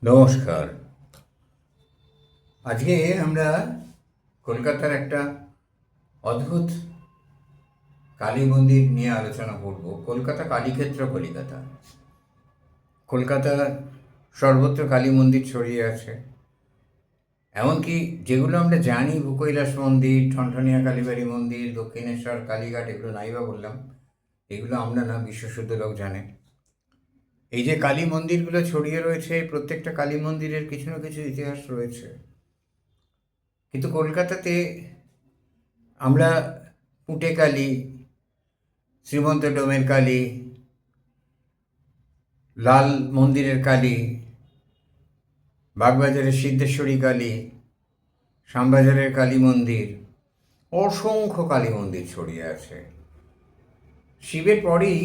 নমস্কার। আজকে আমরা কলকাতার একটা অদ্ভুত কালী মন্দির নিয়ে আলোচনা করব। কলকাতা কালীক্ষেত্র কলিকাতা। কলকাতা সর্বত্র কালী মন্দির ছড়িয়ে আছে। এমনকি যেগুলো আমরা জানি, ভূকৈলাস মন্দির, ঠনঠনিয়া কালীবাড়ি মন্দির, দক্ষিণেশ্বর, কালীঘাট, এগুলো নাইবা বললাম, এগুলো আমরা না, বিশ্বশুদ্ধ লোক জানে। এই যে কালী মন্দিরগুলো ছড়িয়ে রয়েছে, প্রত্যেকটা কালী মন্দিরের কিছু না কিছু ইতিহাস রয়েছে। কিন্তু কলকাতাতে আমরা পুঁটে কালী, শ্রীমন্ত ডোমের কালী, লাল মন্দিরের কালী, বাগবাজারের সিদ্ধেশ্বরী কালী, শ্যামবাজারের কালী মন্দির, অসংখ্য কালী মন্দির ছড়িয়ে আছে। শিবের পরেই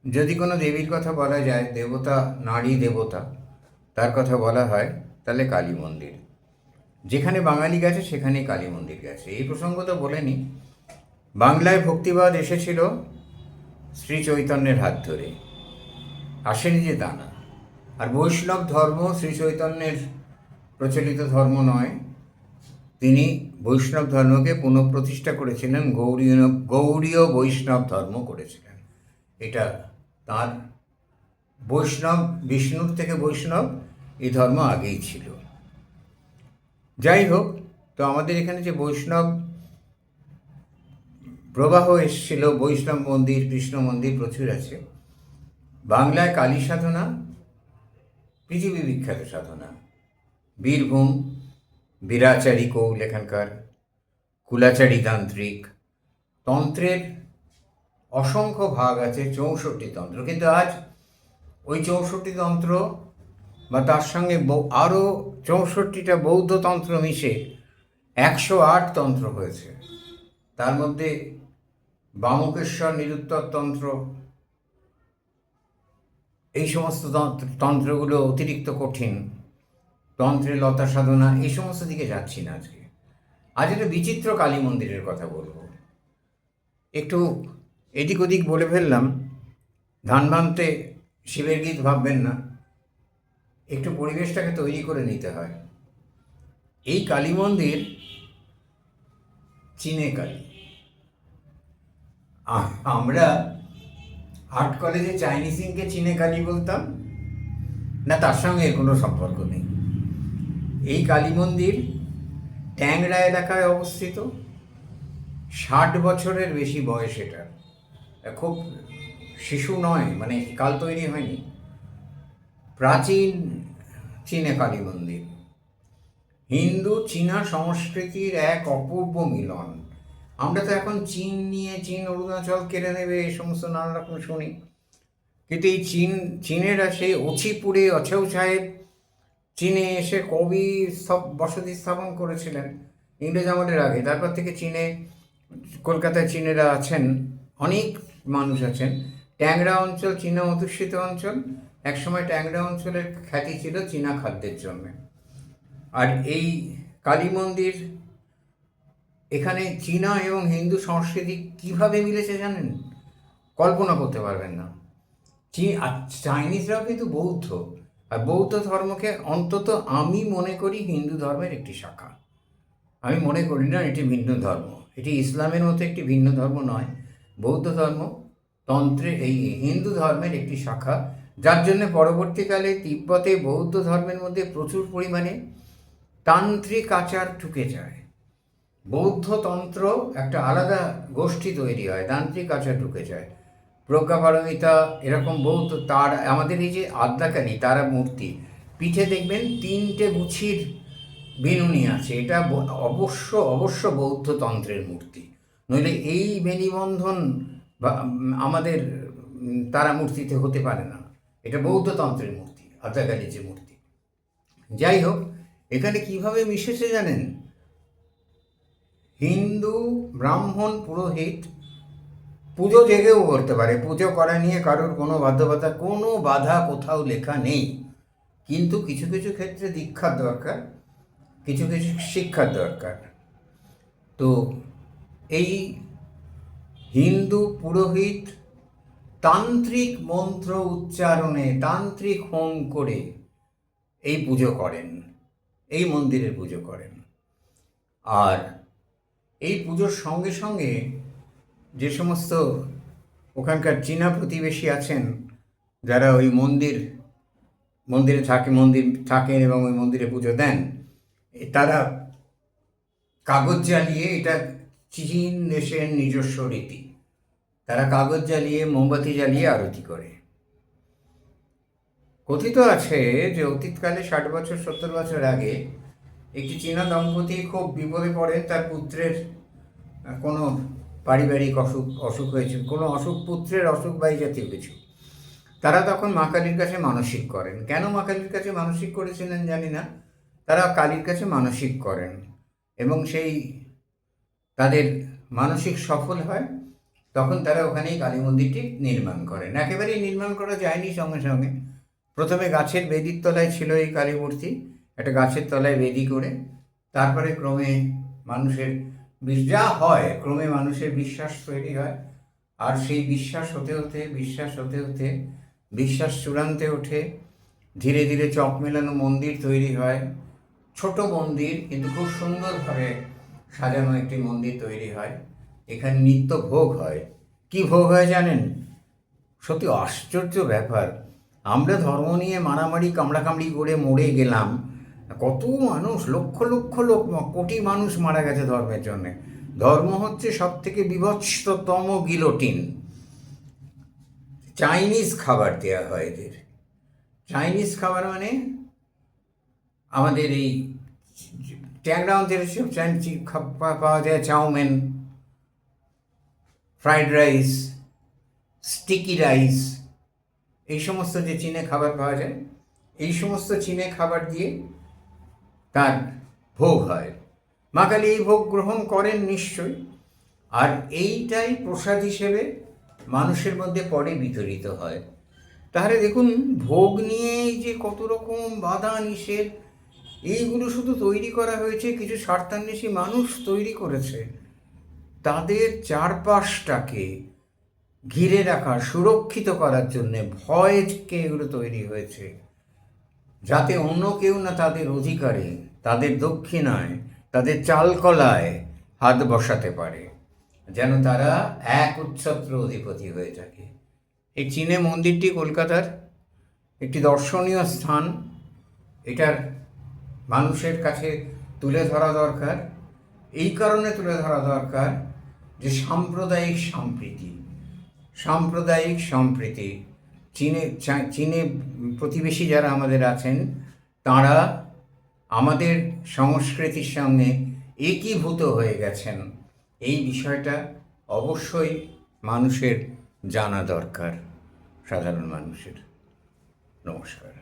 যদি কোনো দেবীর কথা বলা যায়, দেবতা, নারী দেবতা, তার কথা বলা হয়, তাহলে কালী মন্দির। যেখানে বাঙালি গেছে সেখানেই কালী মন্দির গেছে। এই প্রসঙ্গ তো বলে নিই, বাংলায় ভক্তিবাদ এসেছিল শ্রী চৈতন্যের হাত ধরে, আসেনি যে তা না। আর বৈষ্ণব ধর্ম শ্রী চৈতন্যের প্রচলিত ধর্ম নয়, তিনি বৈষ্ণব ধর্মকে পুনঃপ্রতিষ্ঠা করেছিলেন, গৌড়ীয় বৈষ্ণব ধর্ম করেছিলেন। এটা তার বৈষ্ণব, বিষ্ণুর থেকে বৈষ্ণব, এই ধর্ম আগেই ছিল। যাই হোক, তো আমাদের এখানে যে বৈষ্ণব প্রবাহ এসেছিল, বৈষ্ণব মন্দির, কৃষ্ণ মন্দির প্রচুর আছে। বাংলায় কালী সাধনা পৃথিবী বিখ্যাত সাধনা। বীরভূম বীরাচারী কৌল, এখানকার কুলাচারী তান্ত্রিক। তন্ত্রের অসংখ্য ভাগ আছে, 64 তন্ত্র। কিন্তু আজ ওই 64 তন্ত্র বা তার সঙ্গে আরও 64টা বৌদ্ধ তন্ত্র মিশে 108 তন্ত্র হয়েছে। তার মধ্যে বামকেশ্বর নিরুত্তর তন্ত্র, এই সমস্ত তন্ত্রগুলো অতিরিক্ত কঠিন। তন্ত্রে লতা সাধনা, এই সমস্ত দিকে যাচ্ছি না আজকে। আজ একটা বিচিত্র কালী মন্দিরের কথা বলবো। একটু এদিক ওদিক বলে ফেললাম, ধান ভাঙতে শিবের গীত ভাববেন না, একটু পরিবেশটাকে তৈরি করে নিতে হয়। এই কালী মন্দির চীনে কালী। আমরা আর্ট কলেজে চাইনিজ ইংকে চীনে কালী বলতাম না, তার সঙ্গে কোনো সম্পর্ক নেই। এই কালী মন্দির ট্যাংরা এলাকায় অবস্থিত। 60 বছরের বেশি বয়স এটার। খুব শিশু নয়, মানে কাল তৈরি হয়নি। প্রাচীন চীনে কালী মন্দির হিন্দু চীনা সংস্কৃতির এক অপূর্ব মিলন। আমরা তো এখন চীন নিয়ে, চীন অরুণাচল কেড়ে নেবে, এই সমস্ত নানা রকম শুনি। কিন্তু এই চীনেরা সেই অছিপুরে অছেউ সাহেব চীনে এসে কবি সব বসতি স্থাপন করেছিলেন ইংরেজ আমলের আগে। তারপর থেকে চীনে, কলকাতায় চীনেরা আছেন, অনেক মানুষ আছেন। ট্যাংরা অঞ্চল চীনা অধ্যুষিত অঞ্চল। একসময় ট্যাংরা অঞ্চলের খ্যাতি ছিল চীনা খাদ্যের জন্য। আর এই কালী মন্দির, এখানে চীনা এবং হিন্দু সংস্কৃতি কিভাবে মিলেছে জানেন? কল্পনা করতে পারবেন না। চাইনিজরাও কিন্তু বৌদ্ধ, আর বৌদ্ধ ধর্মকে অন্তত আমি মনে করি হিন্দু ধর্মের একটি শাখা। আমি মনে করি না এটি ভিন্ন ধর্ম। এটি ইসলামের মতো একটি ভিন্ন ধর্ম নয়। বৌদ্ধ ধর্ম তন্ত্রে এই হিন্দু ধর্মের একটি শাখা, যার জন্য পরবর্তীকালে তিব্বতে বৌদ্ধ ধর্মের মধ্যে প্রচুর পরিমাণে তান্ত্রিক আচার ঢুকে যায়। বৌদ্ধ তন্ত্র একটা আলাদা গোষ্ঠী তৈরি হয়, তান্ত্রিক আচার ঢুকে যায়। প্রজ্ঞাপারমিতা, এরকম বৌদ্ধ। তার আমাদের এই যে আদ্যাকালী তারা মূর্তি, পিঠে দেখবেন 3টে গুছির বিনুনি আছে। এটা অবশ্য বৌদ্ধ তন্ত্রের মূর্তি, নইলে এই বেনিবন্ধন বা আমাদের তারা মূর্তিতে হতে পারে না। এটা বৌদ্ধ তন্ত্রের মূর্তি, আদ্যাকালী যে মূর্তি। যাই হোক, এখানে কিভাবে মিশেছে জানেন? হিন্দু ব্রাহ্মণ পুরোহিত পুজো জেগেও করতে পারে, পুজো করা নিয়ে কারোর কোনো বাধ্যবাধকতা, কোনো বাধা কোথাও লেখা নেই। কিন্তু কিছু কিছু ক্ষেত্রে দীক্ষার দরকার, কিছু কিছু শিক্ষার দরকার। তো এই হিন্দু পুরোহিত তান্ত্রিক মন্ত্র উচ্চারণে, তান্ত্রিক হোম করে এই পুজো করেন, এই মন্দিরের পুজো করেন। আর এই পুজোর সঙ্গে সঙ্গে যে সমস্ত ওখানকার চীনা প্রতিবেশী আছেন, যারা ওই মন্দিরে থাকেন এবং ওই মন্দিরে পুজো দেন, তারা কাগজ জ্বালিয়ে, এটা চীন দেশের নিজস্ব রীতি, তারা কাগজ জ্বালিয়ে, মোমবাতি জ্বালিয়ে আরতি করে। কথিত আছে যে অতীতকালে 60 বছর 70 বছর আগে একটি চীনা দম্পতি খুব বিপদে পড়েন। তার পুত্রের কোনো পারিবারিক অসুখ হয়েছে, কোনো পুত্রের অসুখ বা এই জাতীয় কিছু। তারা তখন মা কালীর কাছে মানসিক করেন। কেন মা কালীর কাছে মানসিক করেছিলেন জানি না, তারা কালীর কাছে মানসিক করেন এবং সেই তাদের মানসিক সফল হয়। তখন তারা ওখানেই কালী মন্দিরটি নির্মাণ করেন। একেবারেই নির্মাণ করা যায়নি সঙ্গে সঙ্গে। প্রথমে গাছের বেদির তলায় ছিল এই কালী মূর্তি, একটা গাছের তলায় বেদি করে। তারপরে ক্রমে মানুষের ক্রমে মানুষের বিশ্বাস তৈরি হয়। আর সেই বিশ্বাস হতে হতে বিশ্বাস চূড়ান্তে ওঠে। ধীরে ধীরে চক মেলানো মন্দির তৈরি হয়। ছোট মন্দির, কিন্তু খুব সুন্দরভাবে সাজানো একটি মন্দির তৈরি হয়। এখানে নিত্য ভোগ হয়। কি ভোগ হয় জানেন? সত্যি আশ্চর্য ব্যাপার। আমরা ধর্ম নিয়ে মারামারি কামড়াকামড়ি করে মরে গেলাম। কত মানুষ, লক্ষ লক্ষ কোটি মানুষ মারা গেছে ধর্মের জন্যে। ধর্ম হচ্ছে সব থেকে বিভৎসতম গিলোটিন। চাইনিজ খাবার দেওয়া হয় এদের। চাইনিজ খাবার মানে আমাদের এই ট্যাংরা অঞ্চলের সব পাওয়া যায় chow mein, fried rice, sticky rice, এই সমস্ত যে চীনে খাবার পাওয়া যায়, এই সমস্ত চীনে খাবার দিয়ে তার ভোগ হয়। মা কালী এই ভোগ গ্রহণ করেন নিশ্চয়ই। আর এইটাই প্রসাদ হিসেবে মানুষের মধ্যে পরে বিতরিত হয়। তাহলে দেখুন, ভোগ নিয়ে যে কত রকম বাধা নিষেধ, এইগুলো শুধু তৈরি করা হয়েছে কিছু স্বার্থান্বেষী মানুষ তৈরি করেছে। তাদের চারপাশটাকে ঘিরে রাখা, সুরক্ষিত করার জন্যে ভয়কে এগুলো তৈরি হয়েছে, যাতে অন্য কেউ না তাদের অধিকারে, তাদের দক্ষিণায়, তাদের চালকলায় হাত বসাতে পারে, যেন তারা এক উচ্ছত্র অধিপতি হয়ে থাকে। এই চীনে মন্দিরটি কলকাতার একটি দর্শনীয় স্থান। এটার মানুষের কাছে তুলে ধরা দরকার। এই কারণে তুলে ধরা দরকার যে সাম্প্রদায়িক সম্প্রীতি চীনে প্রতিবেশী যারা আমাদের আছেন, তারা আমাদের সংস্কৃতির সঙ্গে একীভূত হয়ে গেছেন। এই বিষয়টা অবশ্যই মানুষের জানা দরকার, সাধারণ মানুষের। নমস্কার।